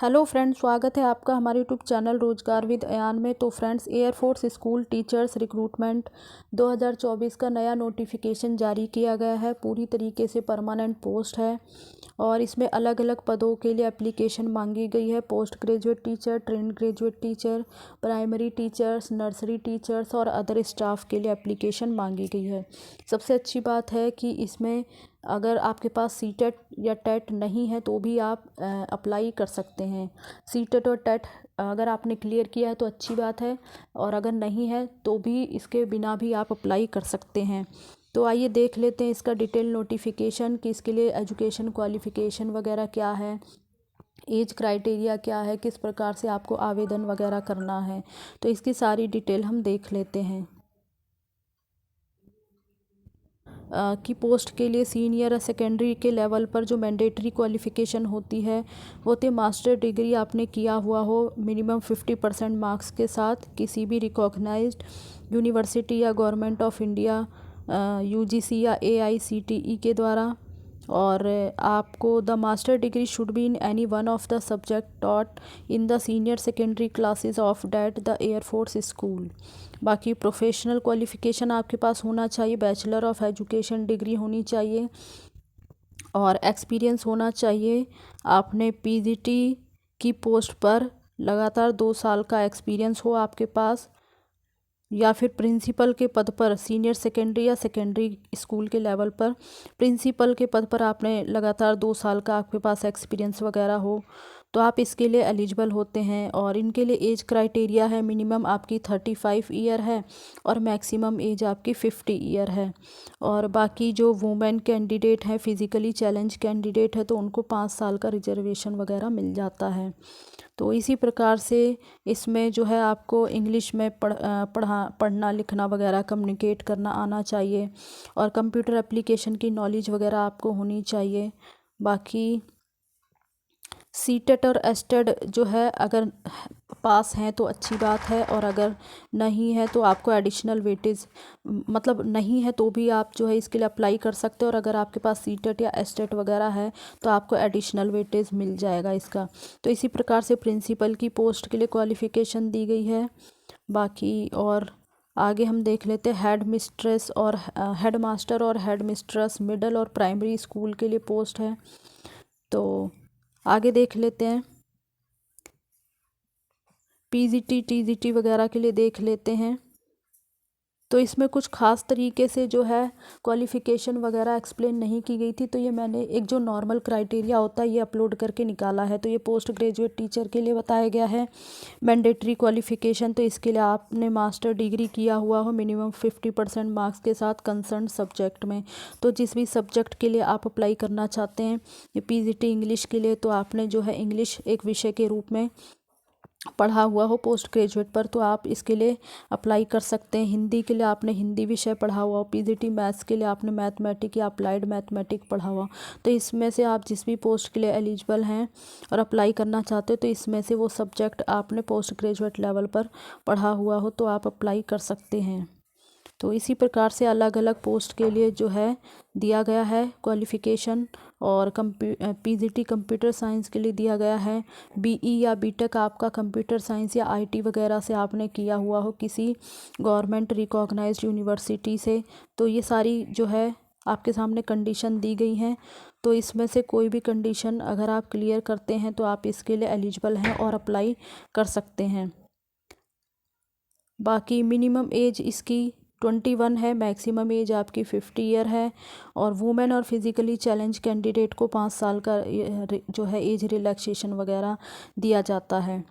Hello friends, स्वागत है आपका हमारे यूट्यूब चैनल रोजगार विद अयान में। तो friends, air force school teachers recruitment 2024 का नया नोटिफिकेशन जारी किया गया है। पूरी तरीके से परमानेंट पोस्ट है और इसमें अलग अलग पदों के लिए एप्लीकेशन मांगी गई है। Post graduate teacher, trained graduate teacher, primary teachers, nursery teachers और अदर स्टाफ के लिए एप्लीकेशन मांगी गई है। सबसे अच्छी बात है कि इसमें अगर आपके पास सीटेट या टेट नहीं है तो भी आप अप्लाई कर सकते हैं। सीटेट और टेट अगर आपने क्लियर किया है तो अच्छी बात है, और अगर नहीं है तो भी इसके बिना भी आप अप्लाई कर सकते हैं। तो आइए देख लेते हैं इसका डिटेल नोटिफिकेशन कि इसके लिए एजुकेशन क्वालिफ़िकेशन वगैरह क्या है, एज क्राइटेरिया क्या है, किस प्रकार से आपको आवेदन वगैरह करना है। तो इसकी सारी डिटेल हम देख लेते हैं। की पोस्ट के लिए सीनियर सेकेंडरी के लेवल पर जो मैंडेटरी क्वालिफ़िकेशन होती है वो होती है मास्टर डिग्री आपने किया हुआ हो मिनिमम 50% मार्क्स के साथ किसी भी रिकॉग्नाइज्ड यूनिवर्सिटी या गवर्नमेंट ऑफ इंडिया यूजीसी या एआईसीटीई के द्वारा। और आपको the master degree should be in any one of the subject taught in the senior secondary classes of that the air force school. बाकी प्रोफेशनल क्वालिफ़िकेशन आपके पास होना चाहिए, बैचलर ऑफ एजुकेशन डिग्री होनी चाहिए और एक्सपीरियंस होना चाहिए। आपने पीजीटी की पोस्ट पर लगातार 2 साल का एक्सपीरियंस हो आपके पास, या फिर प्रिंसिपल के पद पर सीनियर सेकेंडरी या सेकेंडरी स्कूल के लेवल पर प्रिंसिपल के पद पर आपने लगातार 2 साल का आपके पास एक्सपीरियंस वगैरह हो तो आप इसके लिए एलिजिबल होते हैं। और इनके लिए एज क्राइटेरिया है, मिनिमम आपकी 35 ईयर है और मैक्सिमम एज आपकी 50 ईयर है। और बाकी जो वुमेन कैंडिडेट हैं, फिज़िकली चैलेंज कैंडिडेट है, तो उनको 5 साल का रिजर्वेशन वगैरह मिल जाता है। तो इसी प्रकार से इसमें जो है आपको इंग्लिश में पढ़ना लिखना वगैरह कम्युनिकेट करना आना चाहिए और कंप्यूटर एप्लीकेशन की नॉलेज वगैरह आपको होनी चाहिए। बाकी सीटेट और एस्टेड जो है अगर पास हैं तो अच्छी बात है, और अगर नहीं है तो आपको एडिशनल वेटेज मतलब नहीं है तो भी आप जो है इसके लिए अप्लाई कर सकते हो। और अगर आपके पास सीटेट या एस्टेट वगैरह है तो आपको एडिशनल वेटेज मिल जाएगा इसका। तो इसी प्रकार से प्रिंसिपल की पोस्ट के लिए क्वालिफ़िकेशन दी गई है। बाकी और आगे हम देख लेते हैं हेड मिस्ट्रेस और हेड मास्टर और हेड मिस्ट्रेस मिडल और प्राइमरी स्कूल के लिए पोस्ट है। तो आगे देख लेते हैं पीजीटी टीजीटी वगैरह के लिए देख लेते हैं। तो इसमें कुछ ख़ास तरीके से जो है क्वालिफ़िकेशन वगैरह एक्सप्लेन नहीं की गई थी, तो ये मैंने एक जो नॉर्मल क्राइटेरिया होता है ये अपलोड करके निकाला है। तो ये पोस्ट ग्रेजुएट टीचर के लिए बताया गया है मैंडेटरी क्वालिफ़िकेशन। तो इसके लिए आपने मास्टर डिग्री किया हुआ हो मिनिमम 50% मार्क्स के साथ कंसर्न सब्जेक्ट में। तो जिस भी सब्जेक्ट के लिए आप अप्लाई करना चाहते हैं, ये पीजीटी इंग्लिश के लिए तो आपने जो है इंग्लिश एक विषय के रूप में पढ़ा हुआ हो पोस्ट ग्रेजुएट पर, तो आप इसके लिए अप्लाई कर सकते हैं। हिंदी के लिए आपने हिंदी विषय पढ़ा हुआ हो, पीजीटी मैथ्स के लिए आपने मैथमेटिक या अप्लाइड मैथमेटिक पढ़ा हुआ, तो इसमें से आप जिस भी पोस्ट के लिए एलिजिबल हैं और अप्लाई करना चाहते हो तो इसमें से वो सब्जेक्ट आपने पोस्ट ग्रेजुएट लेवल पर पढ़ा हुआ हो तो आप अप्लाई कर सकते हैं। तो इसी प्रकार से अलग अलग पोस्ट के लिए जो है दिया गया है क्वालिफ़िकेशन। और पीजीटी कंप्यूटर साइंस के लिए दिया गया है बीई या बीटेक आपका कंप्यूटर साइंस या आईटी वगैरह से आपने किया हुआ हो किसी गवर्नमेंट रिकॉग्नाइज्ड यूनिवर्सिटी से। तो ये सारी जो है आपके सामने कंडीशन दी गई हैं, तो इसमें से कोई भी कंडीशन अगर आप क्लियर करते हैं तो आप इसके लिए एलिजिबल हैं और अप्लाई कर सकते हैं। बाकी मिनिमम एज इसकी 21 है, मैक्सिमम एज आपकी 50 ईयर है। और वुमेन और फिज़िकली चैलेंज कैंडिडेट को 5 साल का जो है एज रिलैक्सेशन वगैरह दिया जाता है।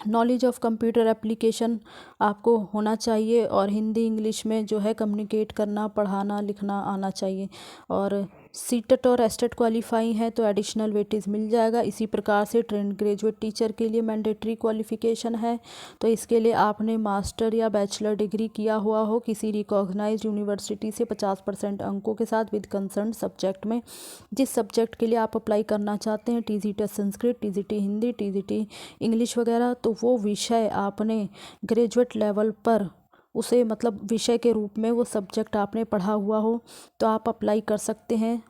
नॉलेज ऑफ़ कंप्यूटर एप्लीकेशन आपको होना चाहिए और हिंदी इंग्लिश में जो है कम्युनिकेट करना पढ़ाना लिखना आना चाहिए। और सीटेट और एस्टेट क्वालिफाई है तो एडिशनल वेटेज मिल जाएगा। इसी प्रकार से ट्रेंड ग्रेजुएट टीचर के लिए मैंडेटरी क्वालिफ़िकेशन है, तो इसके लिए आपने मास्टर या बैचलर डिग्री किया हुआ हो किसी रिकॉग्नाइज्ड यूनिवर्सिटी से 50% अंकों के साथ विद कंसर्न सब्जेक्ट में। जिस सब्जेक्ट के लिए आप अप्लाई करना चाहते हैं, TGT Sanskrit, TGT Hindi, TGT English वगैरह, तो वो विषय आपने ग्रेजुएट लेवल पर उसे मतलब विषय के रूप में वो सब्जेक्ट आपने पढ़ा हुआ हो तो आप अप्लाई कर सकते हैं।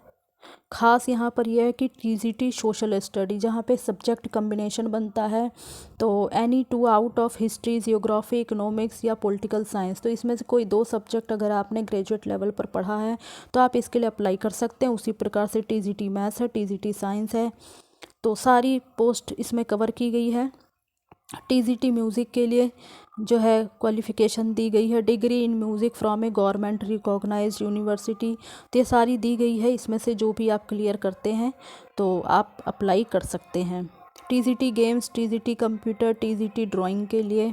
ख़ास यहाँ पर यह है कि टीजीटी सोशल स्टडी, जहाँ पे सब्जेक्ट कम्बिनेशन बनता है, तो any two out of history, geography, economics या पॉलिटिकल साइंस। तो इसमें से कोई 2 सब्जेक्ट अगर आपने ग्रेजुएट लेवल पर पढ़ा है तो आप इसके लिए अप्लाई कर सकते हैं। उसी प्रकार से टीजीटी मैथ्स है, टीजीटी साइंस है, तो सारी पोस्ट इसमें कवर की गई है। टीजीटी म्यूज़िक के लिए जो है क्वालिफ़िकेशन दी गई है, degree in music from a government recognised university. तो ये सारी दी गई है, इसमें से जो भी आप क्लियर करते हैं तो आप अप्लाई कर सकते हैं। TGT games, TGT computer, TGT drawing के लिए।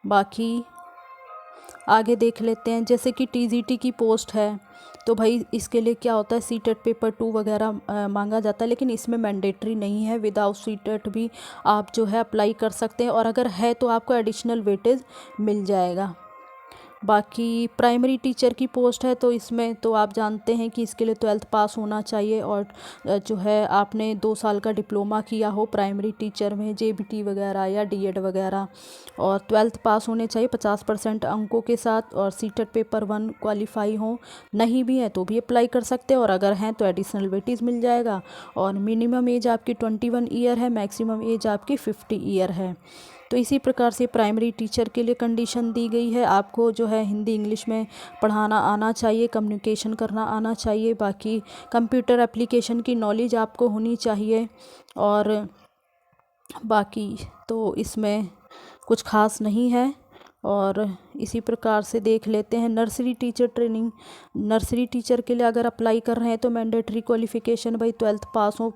बाकी आगे देख लेते हैं, जैसे कि टीजीटी की पोस्ट है तो भाई इसके लिए क्या होता है, सीटेट पेपर 2 वगैरह मांगा जाता है, लेकिन इसमें मैंडेटरी नहीं है। विदाउट सीटेट भी आप जो है अप्लाई कर सकते हैं, और अगर है तो आपको एडिशनल वेटेज मिल जाएगा। बाकी प्राइमरी टीचर की पोस्ट है तो इसमें तो आप जानते हैं कि इसके लिए 12th पास होना चाहिए, और जो है आपने 2 साल का डिप्लोमा किया हो प्राइमरी टीचर में, जेबीटी वगैरह या डीएड वगैरह, और 12th पास होने चाहिए 50% अंकों के साथ, और सीटेट पेपर 1 क्वालिफाई हो। नहीं भी है तो भी अप्लाई कर सकते हैं, और अगर हैं तो एडिशनल वेटेज मिल जाएगा। और मिनिमम एज आपकी 21 ईयर है, मैक्सिमम एज आपकी 50 ईयर है। तो इसी प्रकार से प्राइमरी टीचर के लिए कंडीशन दी गई है, आपको जो है हिंदी इंग्लिश में पढ़ाना आना चाहिए, कम्युनिकेशन करना आना चाहिए। बाकी कंप्यूटर एप्लीकेशन की नॉलेज आपको होनी चाहिए। और बाकी तो इसमें कुछ खास नहीं है। और इसी प्रकार से देख लेते हैं nursery teacher training. Nursery teacher के लिए अगर अप्लाई कर रहे हैं तो मैंडेटरी क्वालिफ़िकेशन भाई 12th पास हो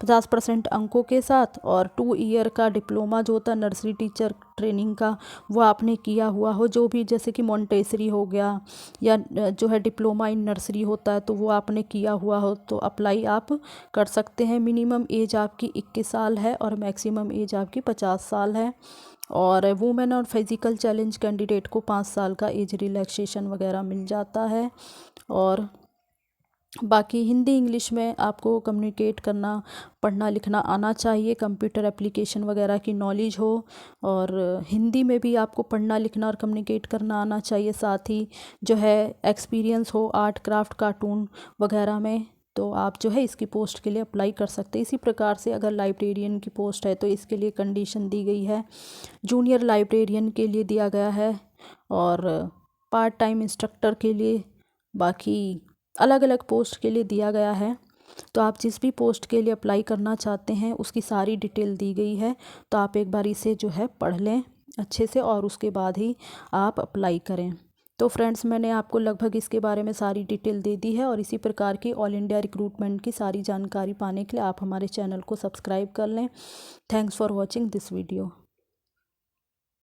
50% अंकों के साथ, और 2 ईयर का डिप्लोमा जो होता है नर्सरी टीचर ट्रेनिंग का वो आपने किया हुआ हो। जो भी जैसे कि मोंटेसरी हो गया या जो है डिप्लोमा इन नर्सरी होता है तो वो आपने किया हुआ हो तो अप्लाई आप कर सकते हैं। मिनिमम एज आपकी 21 साल है और मैक्सिमम एज आपकी 50 साल है। और वुमेन और फिज़िकल चैलेंज कैंडिडेट को 5 साल का एज रिलैक्सेशन वगैरह मिल जाता है। और बाकी हिंदी इंग्लिश में आपको कम्युनिकेट करना, पढ़ना लिखना आना चाहिए, कंप्यूटर एप्लीकेशन वगैरह की नॉलेज हो, और हिंदी में भी आपको पढ़ना लिखना और कम्युनिकेट करना आना चाहिए। साथ ही जो है एक्सपीरियंस हो आर्ट क्राफ्ट कार्टून वगैरह में, तो आप जो है इसकी पोस्ट के लिए अप्लाई कर सकते हैं। इसी प्रकार से अगर लाइब्रेरियन की पोस्ट है तो इसके लिए कंडीशन दी गई है, जूनियर लाइब्रेरियन के लिए दिया गया है, और पार्ट टाइम इंस्ट्रक्टर के लिए, बाकी अलग अलग पोस्ट के लिए दिया गया है। तो आप जिस भी पोस्ट के लिए अप्लाई करना चाहते हैं उसकी सारी डिटेल दी गई है, तो आप एक बार इसे जो है पढ़ लें अच्छे से, और उसके बाद ही आप अप्लाई करें। तो फ्रेंड्स, मैंने आपको लगभग इसके बारे में सारी डिटेल दे दी है, और इसी प्रकार की ऑल इंडिया रिक्रूटमेंट की सारी जानकारी पाने के लिए आप हमारे चैनल को सब्सक्राइब कर लें। Thanks for watching this video.